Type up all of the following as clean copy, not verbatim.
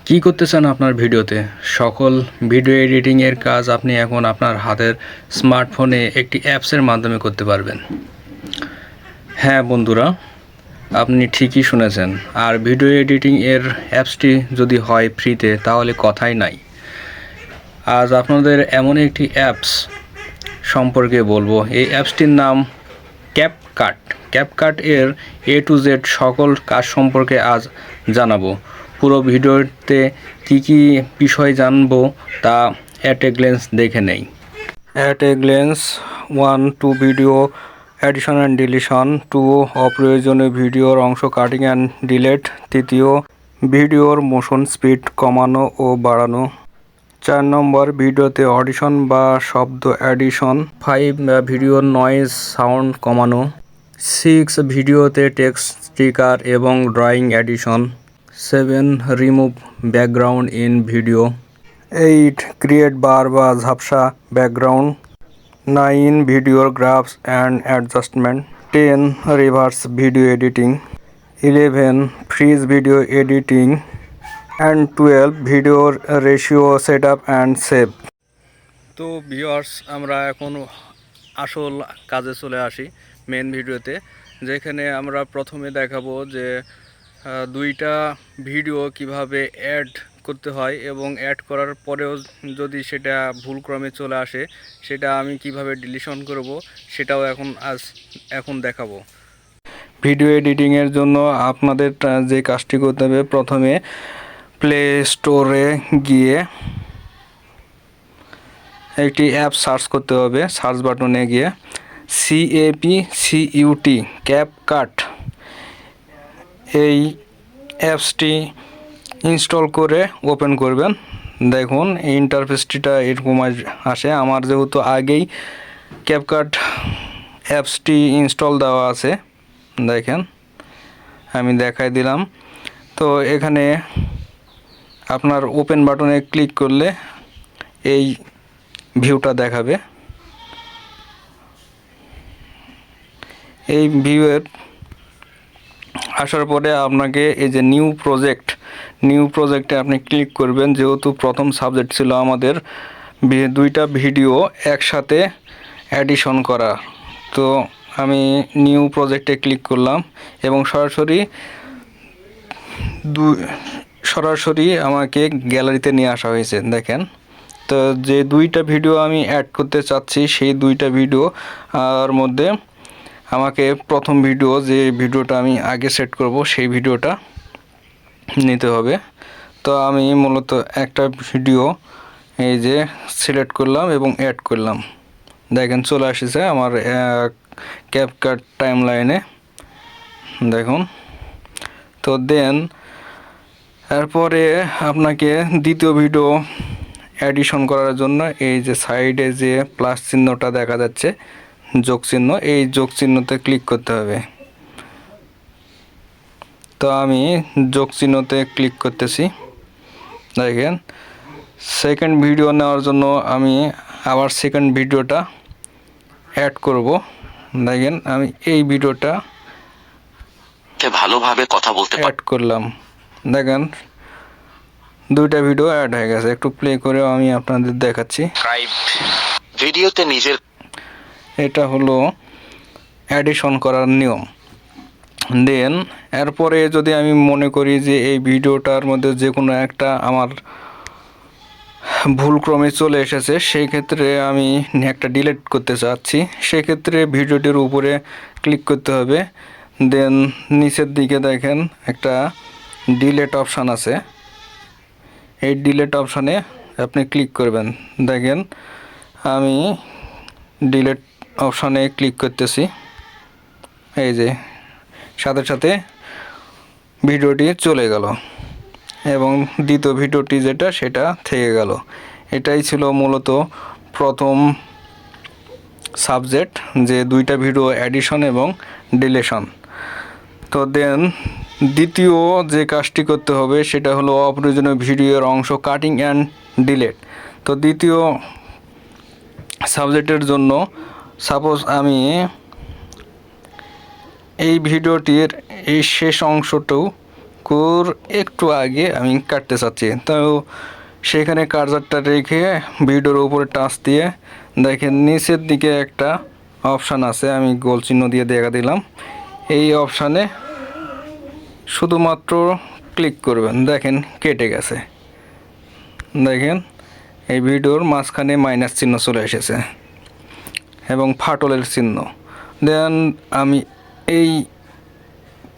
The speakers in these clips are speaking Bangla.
কি করতেছেন আপনার ভিডিওতে? সকল ভিডিও এডিটিং এর কাজ আপনি এখন আপনার হাতের স্মার্টফোনে একটি অ্যাপসের মাধ্যমে করতে পারবেন। হ্যাঁ বন্ধুরা, আপনি ঠিকই শুনেছেন। আর ভিডিও এডিটিং এর অ্যাপসটি যদি হয় ফ্রিতে তাহলে কথাই নাই। আজ আপনাদের এমন একটি অ্যাপস সম্পর্কে বলবো। এই অ্যাপসটির নাম ক্যাপকাট। ক্যাপকাট এর A to Z সকল কাজ সম্পর্কে আজ জানাবো। পুরো ভিডিওতে কি কি বিষয় জানবো তা অ্যাট এ গ্লেন্স দেখে নেই। At a glance 1 to video addition and deletion, 2 অপ্রয়োজনীয় ভিডিওর অংশ কাটিং অ্যান্ড ডিলেট, 3 ভিডিওর মোশন স্পিড কমানো ও বাড়ানো, 4 নম্বর ভিডিওতে অডিশন বা শব্দ অ্যাডিশন, 5 ভিডিওর নয়েজ সাউন্ড কমানো, 6 ভিডিওতে টেক্সট স্টিকার এবং drawing addition, 7 remove background in video, 8 create blur বা ঝাপসা ব্যাকগ্রাউন্ড, 9 ভিডিওর graphs and adjustment, 10 reverse video editing, 11 freeze video editing, and 12 ভিডিওর ratio set up and save. তো ভিউয়ার্স, আমরা এখন আসল কাজে চলে আসি, মেন ভিডিওতে, যেখানে আমরা প্রথমে দেখাবো যে দুইটা ভিডিও কিভাবে অ্যাড করতে হয় এবং অ্যাড করার পরেও যদি সেটা ভুলক্রমে চলে আসে সেটা আমি কিভাবে ডিলিশন করব সেটাও এখন দেখাবো। ভিডিও এডিটিংয়ের জন্য আপনাদের যে কাজটি করতে হবে, প্রথমে প্লে স্টোরে গিয়ে একটি অ্যাপ সার্চ করতে হবে। সার্চ বাটনে গিয়ে CAPCUT ক্যাপকাট এই অ্যাপসটি ইনস্টল করে ওপেন করবেন। দেখুন এই ইন্টারফেসটিটা এরকম আসে। আমার যেহেতু আগেই ক্যাপকাট অ্যাপসটি ইনস্টল দেওয়া আছে, দেখেন আমি দেখাই দিলাম। তো এখানে আপনার ওপেন বাটনে ক্লিক করলে এই ভিউটা দেখাবে। এই ভিউয়ের আসার পরে আপনাকে এই যে নিউ প্রজেক্টে আপনি ক্লিক করবেন। যেহেতু প্রথম সাবজেক্ট ছিল আমাদের দুইটা ভিডিও একসাথে অ্যাডিশন করা, তো আমি নিউ প্রজেক্টে ক্লিক করলাম এবং সরাসরি আমাকে গ্যালারিতে নিয়ে আসা হয়েছে। দেখেন, তো যে দুইটা ভিডিও আমি অ্যাড করতে চাচ্ছি সেই দুইটা ভিডিও আর মধ্যে আমাকে প্রথম ভিডিও, যে ভিডিওটা আমি আগে সেট করব সেই ভিডিওটা নিতে হবে। তো আমি মূলত একটা ভিডিও এই যে সিলেক্ট করলাম এবং অ্যাড করলাম। দেখেন চলে আসছে আমার ক্যাপকাট টাইমলাইনে, দেখুন। তো দেন এরপরে আপনাকে দ্বিতীয় ভিডিও অ্যাডিশন করার জন্য এই যে সাইডে যে প্লাস চিহ্নটা দেখা যাচ্ছে, যোগ চিহ্ন, এই যোগ চিহ্নতে ক্লিক করতে হবে। তো আমি যোগ চিহ্নতে ক্লিক করতেছি। দেখেন সেকেন্ড ভিডিও নেওয়ার জন্য আমি আবার সেকেন্ড ভিডিওটা অ্যাড করব। দেখেন আমি এই ভিডিওটা ভালোভাবে কথা বলতে অ্যাড করলাম। দেখেন দুইটা ভিডিও অ্যাড হয়ে গেছে। একটু প্লে করেও আমি আপনাদের দেখাচ্ছি। ভিডিওতে নিজের, এটা হলো অ্যাডিশন করার নিয়ম। দেন এরপরে যদি আমি মনে করি যে এই ভিডিওটার মধ্যে যে কোনো একটা আমার ভুলক্রমে চলে এসেছে, সেই ক্ষেত্রে আমি একটা ডিলিট করতে চাচ্ছি, সেক্ষেত্রে ভিডিওটির উপরে ক্লিক করতে হবে। দেন নিচের দিকে দেখেন একটা ডিলিট অপশান আছে, এই ডিলিট অপশানে আপনি ক্লিক করবেন। দেখেন আমি ডিলিট অপশানে ক্লিক করতেছি, এই যে সাথে সাথে ভিডিওটি চলে গেল এবং দ্বিতীয় ভিডিওটি যেটা সেটা থেকে গেল। এটাই ছিল মূলত প্রথম সাবজেক্ট, যে দুইটা ভিডিও অ্যাডিশন এবং ডিলেশন। তো দেন দ্বিতীয় যে কাজটি করতে হবে সেটা হলো অপ্রয়োজনীয় ভিডিওর অংশ কাটিং অ্যান্ড ডিলেট। তো দ্বিতীয় সাবজেক্টের জন্য সাপোজ আমি এই ভিডিওটির এই শেষ অংশটাও টুকুর একটু আগে আমি কাটতে চাচ্ছি, তো সেখানে কার্সারটা রেখে ভিডিওর উপরে টাচ দিয়ে দেখেন নিচের দিকে একটা অপশান আছে, আমি গোল চিহ্ন দিয়ে দেখা দিলাম। এই অপশানে শুধুমাত্র ক্লিক করবেন, দেখেন কেটে গেছে। দেখেন এই ভিডিওর মাঝখানে মাইনাস চিহ্ন চলে এসেছে এবং ফাটলের চিহ্ন। দেন আমি এই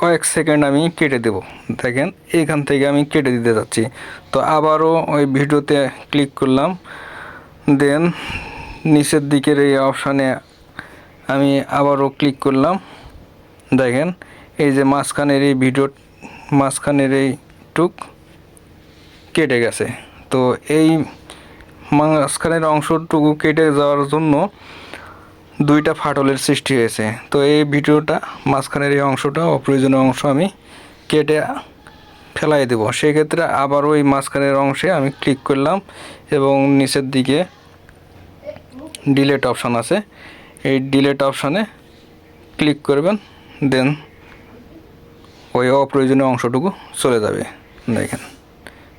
কয়েক সেকেন্ড আমি কেটে দেব। দেখেন এইখান থেকে আমি কেটে দিতে যাচ্ছি, তো আবারও ওই ভিডিওতে ক্লিক করলাম। দেন নিচের দিকের এই অপশানে আমি আবারও ক্লিক করলাম। দেখেন এই যে মাঝখানের এই মাঝখানের এই টুক কেটে গেছে। তো এই মাঝখানের অংশটুকু কেটে যাওয়ার জন্য দুইটা ফাটলের সৃষ্টি হয়েছে। তো এই ভিডিওটা মাঝখানের এই অংশটা অপ্রয়োজনীয় অংশ আমি কেটে ফেলাই দেব। সেক্ষেত্রে আবারও এই মাঝখানের অংশে আমি ক্লিক করলাম এবং নিচের দিকে ডিলেট অপশান আছে, এই ডিলেট অপশানে ক্লিক করবেন। দেন ওই অপ্রয়োজনীয় অংশটুকু চলে যাবে। দেখেন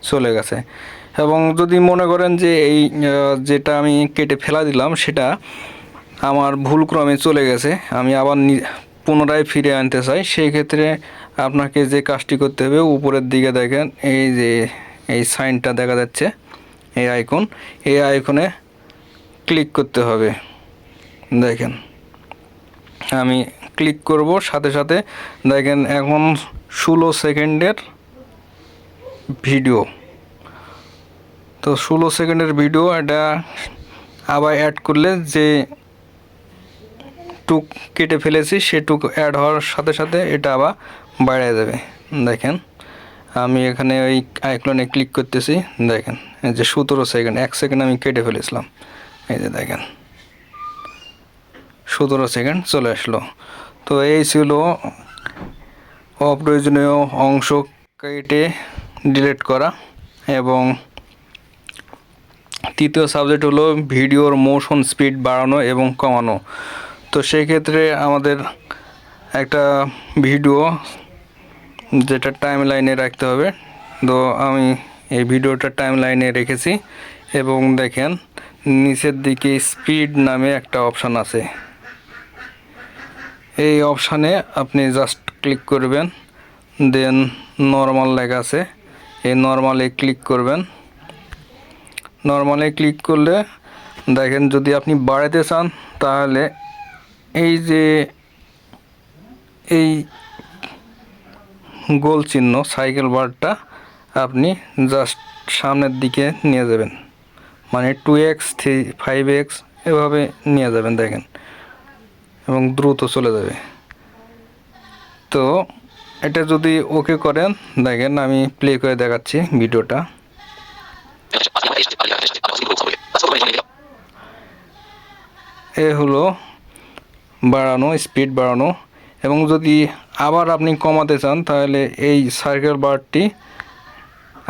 চলে গেছে। এবং যদি মনে করেন যে এই যেটা আমি কেটে ফেলা দিলাম সেটা আমার ভুলক্রমে চলে গেছে, আমি আবার পুনরায় ফিরে আনতে চাই, সেই ক্ষেত্রে আপনাকে যে কাজটি করতে হবে, উপরের দিকে দেখেন এই যে এই সাইনটা দেখা যাচ্ছে, এই আইকনে ক্লিক করতে হবে। দেখেন আমি ক্লিক করব, সাথে সাথে দেখেন এখন 16 সেকেন্ডের ভিডিও। তো 16 সেকেন্ডের ভিডিও, এটা আবার অ্যাড করলে যে টুক কেটে ফেলেছি সে টুক অ্যাড হওয়ার সাথে সাথে এটা আবার বাড়িয়ে যাবে। দেখেন আমি এখানে ওই আইকনে ক্লিক করতেছি, দেখেন এই যে 17 সেকেন্ড, 1 সেকেন্ড আমি কেটে ফেলেছিলাম। এই যে দেখেন 17 সেকেন্ড চলে আসলো। তো এই ছিল অপ্রয়োজনীয় অংশ কেটে ডিলিট করা। এবং তৃতীয় সাবজেক্ট হলো ভিডিওর মোশন স্পিড বাড়ানো এবং কমানো। তো সেই ক্ষেত্রে আমাদের একটা ভিডিও যেটা টাইম লাইনে রাখতে হবে। তো আমি এই ভিডিওটা টাইম লাইনে রেখেছি এবং দেখেন নিচের দিকে স্পিড নামে একটা অপশান আছে, এই অপশানে আপনি জাস্ট ক্লিক করবেন। দেন নর্মাল লেখা আছে, এই নর্মালে ক্লিক করবেন। নর্মালে ক্লিক করলে দেখেন যদি আপনি বাড়াতে চান তাহলে এই যে এই গোল চিহ্ন সাইকেল বারটা আপনি জাস্ট সামনের দিকে নিয়ে যাবেন, মানে 2x 5x এভাবে নিয়ে যাবেন দেখেন, এবং দ্রুত চলে যাবে। তো এটা যদি ওকে করেন, দেখেন আমি প্লে করে দেখাচ্ছি ভিডিওটা। এ হলো বাড়ানো, স্পিড বাড়ানো। এবং যদি আবার আপনি কমাতে চান তাহলে এই সার্কেল বারটি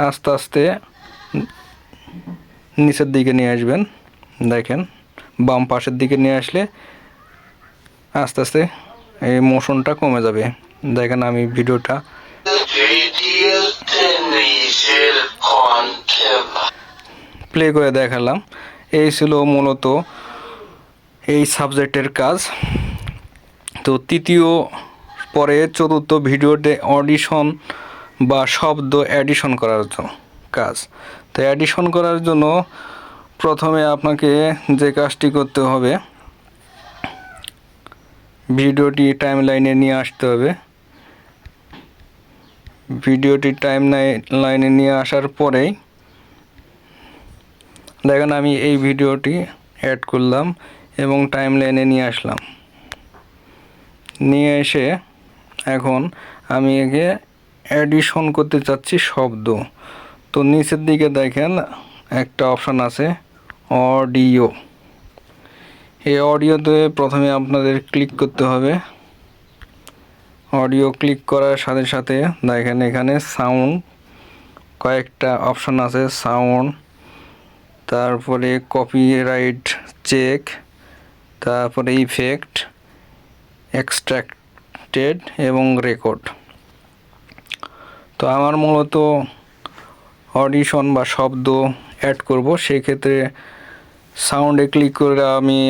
আস্তে আস্তে নিচের দিকে নিয়ে আসবেন। দেখেন বাম পাশের দিকে নিয়ে আসলে আস্তে আস্তে এই মোশনটা কমে যাবে। দেখেন আমি ভিডিওটা প্লে করে দেখালাম। এই ছিল মূলত এই সাবজেক্টের কাজ। তো তৃতীয় পরে চতুর্থ ভিডিওতে অডিশন বা শব্দ অ্যাডিশন করার কাজ। তো অ্যাডিশন করার জন্য প্রথমে আপনাকে যে কাজটি করতে হবে, ভিডিওটি টাইম লাইনে নিয়ে আসতে হবে। ভিডিওটি টাইম লাইনে নিয়ে আসার পরেই দেখেন আমি এই ভিডিওটি অ্যাড করলাম এবং টাইম লাইনে নিয়ে আসলাম। নিয়ে এসে এখন আমি একে অ্যাডিশন করতে চাচ্ছি শব্দ। তো নিচের দিকে দেখেন একটা অপশান আছে অডিও। এই অডিওতে প্রথমে আপনাদের ক্লিক করতে হবে। অডিও ক্লিক করার সাথে সাথে দেখেন এখানে সাউন্ড কয়েকটা অপশান আছে, সাউন্ড, তারপরে কপিরাইট চেক, তারপরে ইফেক্ট, এক্সট্রাক্টেড এবং রেকর্ড। তো আমার মূলত অডিশন বা শব্দ অ্যাড করব, সেই ক্ষেত্রে সাউন্ডে ক্লিক করে আমি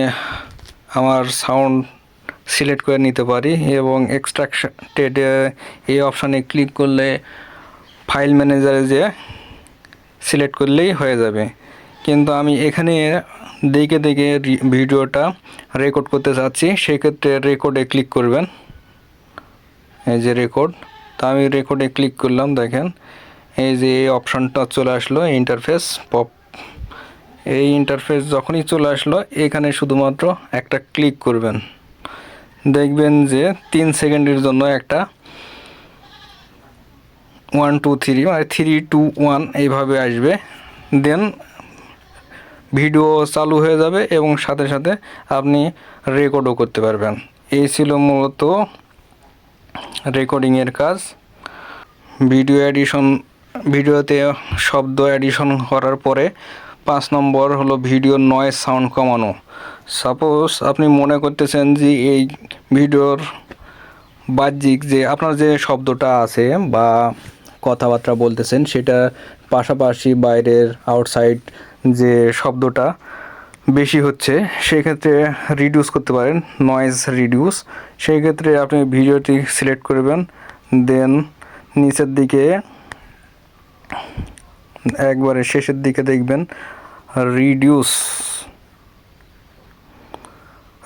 আমার সাউন্ড সিলেক্ট করে নিতে পারি এবং এক্সট্রাক্টেডে এই অপশানে ক্লিক করলে ফাইল ম্যানেজারে যে সিলেক্ট করলেই হয়ে যাবে। কিন্তু আমি এখানে দেখে দেখে ভিডিওটা রেকর্ড করতে চাচ্ছি, সেক্ষেত্রে রেকর্ডে ক্লিক করবেন। এই যে রেকর্ড, তো আমি রেকর্ডে ক্লিক করলাম, দেখেন এই যে এই অপশানটা চলে আসলো ইন্টারফেস পপ। এই ইন্টারফেস যখনই চলে আসলো এখানে শুধুমাত্র একটা ক্লিক করবেন, দেখবেন যে 3 সেকেন্ডের জন্য একটা 1 2 3 মানে 3 2 1 এইভাবে আসবে। দেন ভিডিও চালু হয়ে যাবে এবং সাথে সাথে আপনি রেকর্ডও করতে পারবেন। এই ছিল মূলত রেকর্ডিংয়ের কাজ। ভিডিওতে শব্দ এডিশন করার পরে 5 নম্বর হলো ভিডিও নয়েজ সাউন্ড কমানো। সাপোজ আপনি মনে করতেছেন যে এই ভিডিওর বাহ্যিক যে আপনার যে শব্দটা আছে বা কথাবার্তা বলতেছেন সেটা পাশাপাশি বাইরের আউটসাইড যে শব্দটা বেশি হচ্ছে, সেক্ষেত্রে রিডিউস করতে পারেন, নয়েজ রিডিউস। সেই ক্ষেত্রে আপনি ভিডিওটি সিলেক্ট করবেন, দেন নিচের দিকে একবারে শেষের দিকে দেখবেন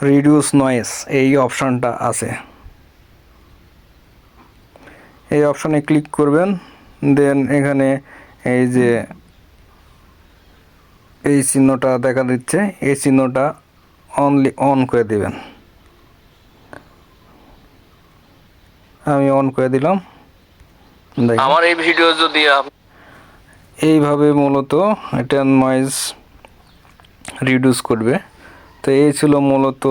রিডিউস নয়েজ এই অপশানটা আছে। এই অপশানে ক্লিক করবেন, দেন এখানে এই যে এই চিহ্নটা দেখা দিচ্ছে, এই চিহ্নটা অনলি অন করে দিবেন। আমি অন করে দিলাম। আমার এই ভিডিও যদি এইভাবে মূলত এটা নয়েজ রিডিউস করবে। তো এই ছিল মূলত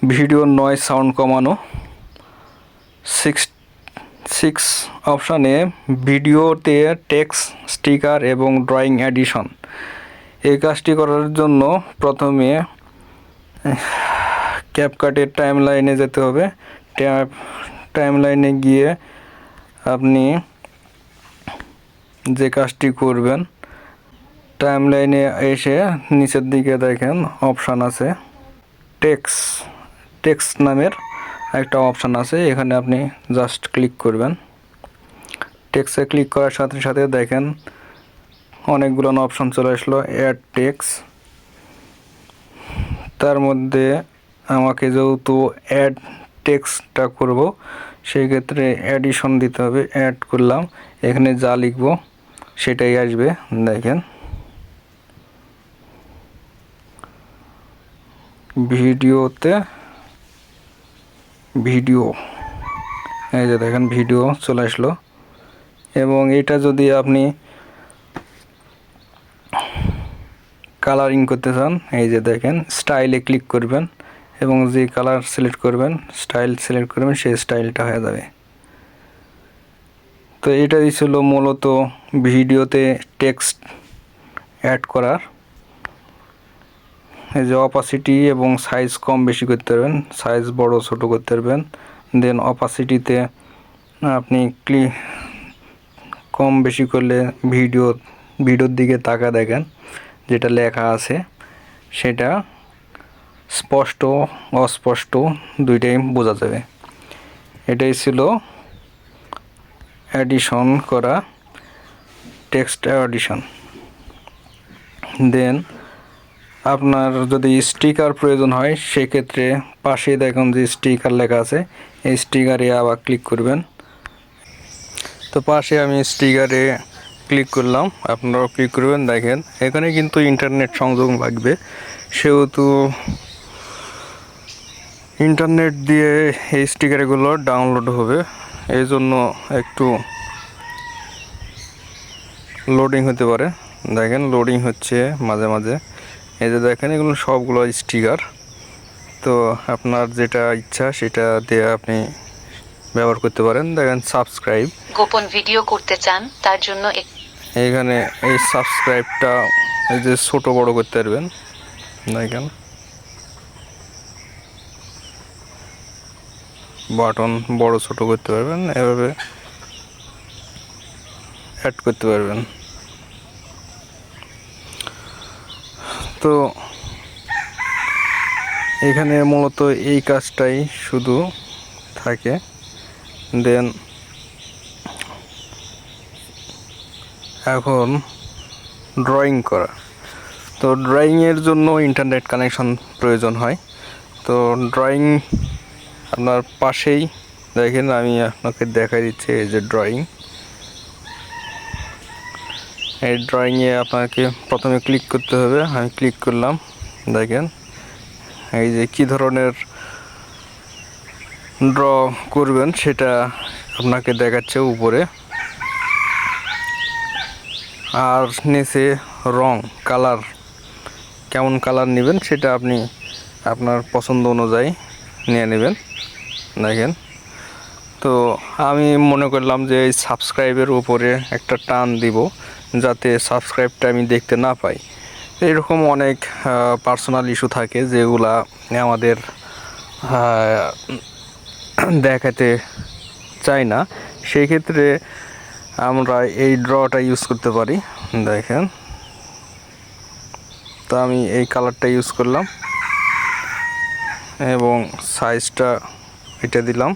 ভিডিও নয়েজ সাউন্ড কমানো। 6 অপশানে ভিডিওতে টেক্সট, স্টিকার এবং ড্রয়িং অ্যাডিশন। এই কাজটি করার জন্য প্রথমে ক্যাপকাটের টাইম লাইনে যেতে হবে। টাইম লাইনে গিয়ে আপনি যে কাজটি করবেন, টাইম লাইনে এসে নিচের দিকে দেখেন অপশান আছে টেক্সট নামের একটা অপশান আছে, এখানে আপনি জাস্ট ক্লিক করবেন। টেক্সটে ক্লিক করার সাথে সাথে দেখেন অনেকগুলো অপশান চলে আসলো অ্যাড টেক্সট। তার মধ্যে আমাকে যেহেতু অ্যাড টেক্সটটা করব, সেই ক্ষেত্রে অ্যাডিশন দিতে হবে। অ্যাড করলাম, এখানে যা লিখব সেটাই আসবে। দেখেন ভিডিও, এই যে দেখেন ভিডিও চলে আসলো। এবং এটা যদি আপনি কালারিং করতে চান, এই যে দেখেন স্টাইলে ক্লিক করবেন এবং যে কালার সিলেক্ট করবেন, স্টাইল সিলেক্ট করবেন, সেই স্টাইলটা হয়ে যাবে। তো এটাই ছিল মূলত ভিডিওতে টেক্সট অ্যাড করার। এই যে অপাসিটি এবং সাইজ কম বেশি করতে পারবেন, সাইজ বড় ছোট করতে পারবেন। দেন অপাসিটিতে আপনি কম বেশি করলে ভিডিওর দিকে তাকা দেখেন, যেটা লেখা আছে সেটা স্পষ্ট অস্পষ্ট দুইটাই বোঝা যাবে। এটাই ছিল অ্যাডিশন করা, টেক্সট অ্যাডিশন। দেন আপনার যদি স্টিকার প্রয়োজন হয়, সেক্ষেত্রে পাশে দেখুন যে স্টিকার লেখা আছে, এই স্টিকারে আবার ক্লিক করবেন। তো পাশে আমি স্টিকারে ক্লিক করলাম, আপনারাও ক্লিক করবেন। দেখেন এখানে কিন্তু ইন্টারনেট সংযোগ লাগবে, সেহেতু ইন্টারনেট দিয়ে এই স্টিকারগুলো ডাউনলোড হবে, এই জন্য একটু লোডিং হতে পারে। দেখেন লোডিং হচ্ছে মাঝে মাঝে। এই যে দেখেন এগুলো সবগুলো স্টিকার। তো আপনার যেটা ইচ্ছা সেটা দিয়ে আপনি ব্যবহার করতে পারেন। দেখেন সাবস্ক্রাইব, গোপন ভিডিও করতে চান তার জন্য এইখানে এই সাবস্ক্রাইবটা এই যে ছোট বড় করতে পারবেন। দেখেন বাটন বড় ছোট করতে পারবেন, এভাবে অ্যাড করতে পারবেন। তো এখানে মূলত এই কাজটাই শুধু থাকে। দেন এখন ড্রয়িং করা। তো ড্রয়িংয়ের জন্য ইন্টারনেট কানেকশন প্রয়োজন হয়। তো ড্রয়িং আপনার পাশেই দেখেন, আমি আপনাকে দেখাই দিচ্ছি। এই যে ড্রয়িং, এই ড্রয়িংয়ে আপনাকে প্রথমে ক্লিক করতে হবে। আমি ক্লিক করলাম। দেখেন এই যে কী ধরনের ড্র করবেন সেটা আপনাকে দেখাচ্ছে উপরে, আর নিচে রং, কালার, কেমন কালার নেবেন সেটা আপনি আপনার পছন্দ অনুযায়ী নিয়ে নেবেন। দেখেন, তো আমি মনে করলাম যে এই সাবস্ক্রাইবের উপরে একটা টান দিব, যাতে সাবস্ক্রাইবটা আমি দেখতে না পাই। এরকম অনেক পার্সোনাল ইস্যু থাকে যেগুলা আমাদের দেখাতে চাই না। সেই ক্ষেত্রে আমরা এই ড্রটা ইউজ করতে পারি। দেখেন, তো আমি এই কালারটা ইউজ করলাম এবং সাইজটা এটা দিলাম।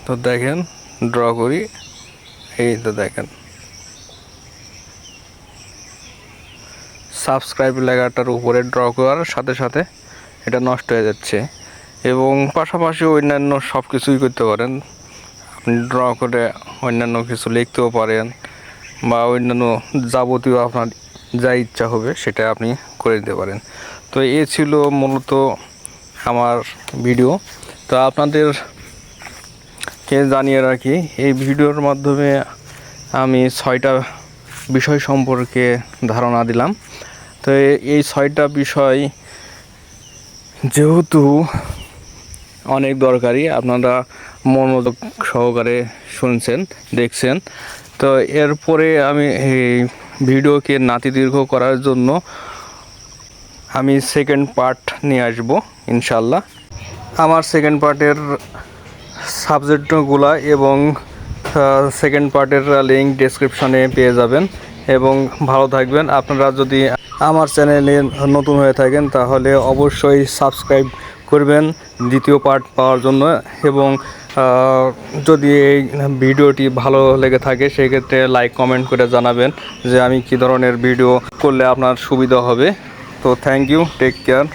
তো দেখেন ড্র করি, এই তো দেখেন সাবস্ক্রাইব লেখাটার উপরে ড্র করার সাথে সাথে এটা নষ্ট হয়ে যাচ্ছে। এবং পাশাপাশি অন্যান্য সব কিছুই করতে পারেন। আপনি ড্র করে অন্যান্য কিছু লিখতেও পারেন, বা অন্যান্য যাবতীয় আপনার যা ইচ্ছা হবে সেটা আপনি করে দিতে পারেন। তো এ ছিল মূলত আমার ভিডিও। তো আপনাদেরকে জানিয়ে রাখি, এই ভিডিওর মাধ্যমে আমি 6টা বিষয় সম্পর্কে ধারণা দিলাম। তো এই 6টা বিষয় যেহেতু অনেক দরকারি, আপনারা মনোযোগ সহকারে শুনছেন, দেখছেন। তো এরপরে আমি এই ভিডিওকে নাতিদীর্ঘ করার জন্য আমি সেকেন্ড পার্ট নিয়ে আসবো ইনশাল্লাহ। আমার সেকেন্ড পার্টের সাবজেক্টগুলো এবং সেকেন্ড পার্টের লিঙ্ক ডেসক্রিপশনে পেয়ে যাবেন। এবং ভালো থাকবেন। আপনারা যদি আমার চ্যানেলে নতুন হয়ে থাকেন তাহলে অবশ্যই সাবস্ক্রাইব করবেন দ্বিতীয় পার্ট পাওয়ার জন্য। এবং যদি এই ভিডিওটি ভালো লেগে থাকে সেক্ষেত্রে লাইক কমেন্ট করে জানাবেন যে আমি কী ধরনের ভিডিও করলে আপনার সুবিধা হবে। তো থ্যাংক ইউ, টেক কেয়ার।